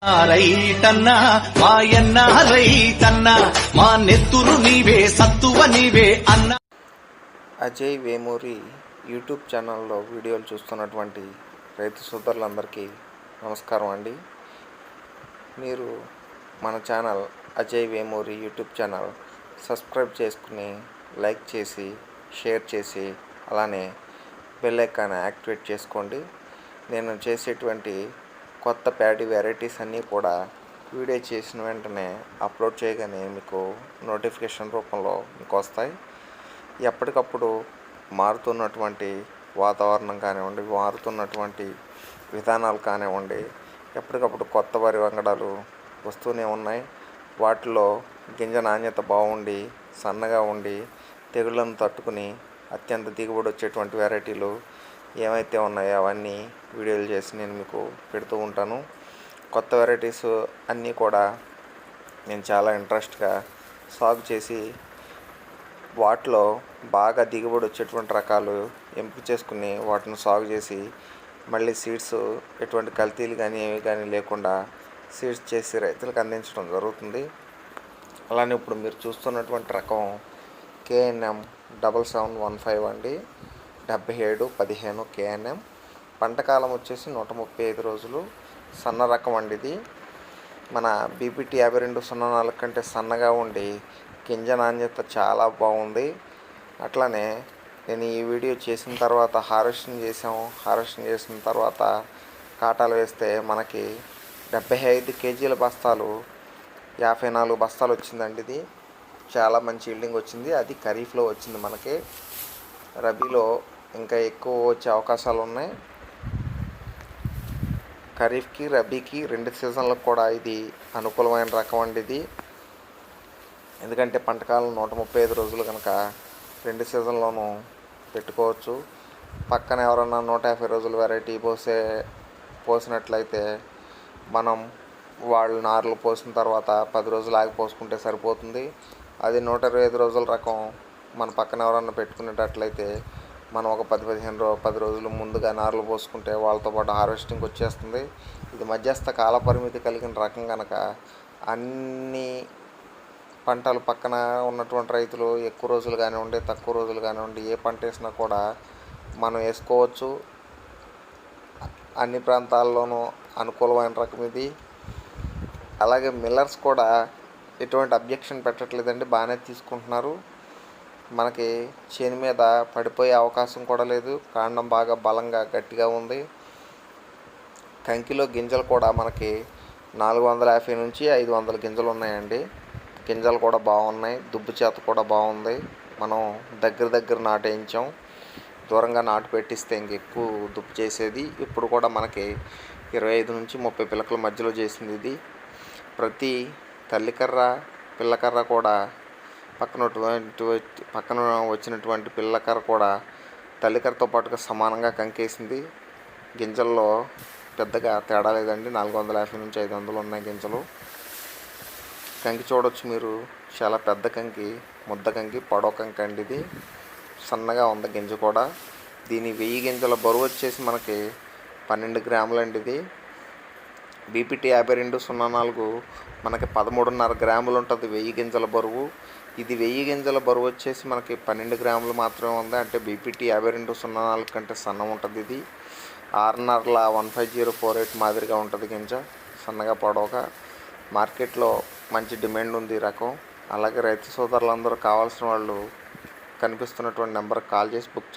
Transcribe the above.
రైతన్నా మాయన్న రైతన్నా మా నెత్తురు నీవే సత్తువ నీవే అన్న. అజయ్ వేమూరి యూట్యూబ్ ఛానల్లో వీడియోలు చూస్తున్నటువంటి రైతు సోదరులందరికీ నమస్కారం అండి. మీరు మన channel Ajay Vemuri YouTube channel subscribe చేసుకుని లైక్ చేసి షేర్ చేసి అలానే బెల్ ఐకాన్ యాక్టివేట్ చేసుకోండి. నేను చేసేటువంటి కొత్త ప్యాడీ వెరైటీస్ అన్నీ కూడా వీడియో చేసిన వెంటనే అప్లోడ్ చేయగానే మీకు నోటిఫికేషన్ రూపంలో మీకు వస్తాయి. ఎప్పటికప్పుడు మారుతున్నటువంటి వాతావరణం కానివ్వండి, మారుతున్నటువంటి విధానాలు కానివ్వండి, ఎప్పటికప్పుడు కొత్త వరి వంగడాలు వస్తూనే ఉన్నాయి. వాటిలో గింజ నాణ్యత బాగుండి సన్నగా ఉండి తెగుళ్ళను తట్టుకుని అత్యంత దిగుబడి వచ్చేటువంటి వెరైటీలు ఏమైతే ఉన్నాయో అవన్నీ వీడియోలు చేసి నేను మీకు పెడుతూ ఉంటాను. కొత్త వెరైటీస్ అన్నీ కూడా నేను చాలా ఇంట్రెస్ట్గా సాగు చేసి వాటిలో బాగా దిగుబడి వచ్చేటువంటి రకాలు ఎంపిక చేసుకుని వాటిని సాగు చేసి మళ్ళీ సీడ్స్ ఎటువంటి కల్తీలు కానీ ఏవి కానీ లేకుండా సీడ్స్ చేసి రైతులకు అందించడం జరుగుతుంది. అలానే ఇప్పుడు మీరు చూస్తున్నటువంటి రకం KNM 7715 అండి. 7715 KNM. పంటకాలం వచ్చేసి 135 రోజులు. సన్న రకం అండి ఇది. మన BPT 5204 కంటే సన్నగా ఉండి గింజ నాణ్యత చాలా బాగుంది. అట్లానే నేను ఈ వీడియో చేసిన తర్వాత హార్వెస్టింగ్ చేసిన తర్వాత కాటాలు వేస్తే మనకి 75 కేజీల బస్తాలు 54 బస్తాలు వచ్చిందండి. ఇది చాలా మంచి ఈల్డింగ్ వచ్చింది. అది ఖరీఫ్లో వచ్చింది. మనకి రబీలో ఇంకా ఎక్కువ వచ్చే అవకాశాలు ఉన్నాయి. ఖరీఫ్కి రబీకి 2 సీజన్లకు కూడా ఇది అనుకూలమైన రకం అండి. ఇది ఎందుకంటే పంటకాలం 135 రోజులు కనుక 2 సీజన్లోనూ పెట్టుకోవచ్చు. పక్కన ఎవరన్నా 150 రోజుల వెరైటీ పోసినట్లయితే మనం వాళ్ళు నార్లు పోసిన తర్వాత 10 రోజులు ఆగి పోసుకుంటే సరిపోతుంది. అది 125 రోజుల రకం మన పక్కన ఎవరన్నా పెట్టుకునేటట్లయితే మనం ఒక 10 రోజులు ముందుగా నార్లు పోసుకుంటే వాళ్ళతో పాటు హార్వెస్టింగ్ వచ్చేస్తుంది. ఇది మధ్యస్థ కాల పరిమితి కలిగిన రకం కనుక అన్ని పంటలు పక్కన ఉన్నటువంటి రైతులు ఎక్కువ రోజులు కానివ్వండి తక్కువ రోజులు కానివ్వండి ఏ పంట వేసినా కూడా మనం వేసుకోవచ్చు. అన్ని ప్రాంతాల్లోనూ అనుకూలమైన రకం ఇది. అలాగే మిల్లర్స్ కూడా ఎటువంటి అబ్జెక్షన్ పెట్టట్లేదండి, బాగానే తీసుకుంటున్నారు. మనకి చేను మీద పడిపోయే అవకాశం కూడా లేదు. కాండం బాగా బలంగా గట్టిగా ఉంది. కంకిలో గింజలు కూడా మనకి 450 నుంచి 500 గింజలు ఉన్నాయండి. గింజలు కూడా బాగున్నాయి. దుబ్బు చేత కూడా బాగుంది. మనం దగ్గర నాటేయించాం. దూరంగా నాటు పెట్టిస్తే ఇంకెక్కువ దుబ్బు చేసేది. ఇప్పుడు కూడా మనకి 25 నుంచి 30 పిలకల మధ్యలో చేసింది ఇది. ప్రతి తల్లికర్ర పిల్లకర్ర కూడా పక్కన వచ్చినటువంటి పిల్లకర్ర కూడా తల్లికర్రతో పాటుగా సమానంగా కంకేసింది. గింజల్లో పెద్దగా తేడా లేదండి. 450 నుంచి 500 ఉన్నాయి గింజలు. కంకి చూడవచ్చు మీరు, చాలా పెద్ద కంకి, ముద్ద కంకి, పొడవ కంకి అండి. ఇది సన్నగా ఉంది గింజ కూడా. దీని 1000 గింజల బరువు వచ్చేసి మనకి 12 గ్రాములు అండి. ఇది BPT 5204 మనకి 13.5 గ్రాములు ఉంటుంది 1000 గింజల బరువు. ఇది 1000 గింజల బరువు వచ్చేసి మనకి 12 గ్రాములు మాత్రమే ఉంది. అంటే BPT 5204 కంటే సన్నం ఉంటుంది. ఇది ఆర్నర్ల 15048 మాదిరిగా ఉంటుంది గింజ, సన్నగా పొడవుగా. మార్కెట్లో మంచి డిమాండ్ ఉంది ఈ రకం. అలాగే రైతు సోదరులందరూ కావాల్సిన వాళ్ళు కనిపిస్తున్నటువంటి నెంబర్కి కాల్ చేసి బుక్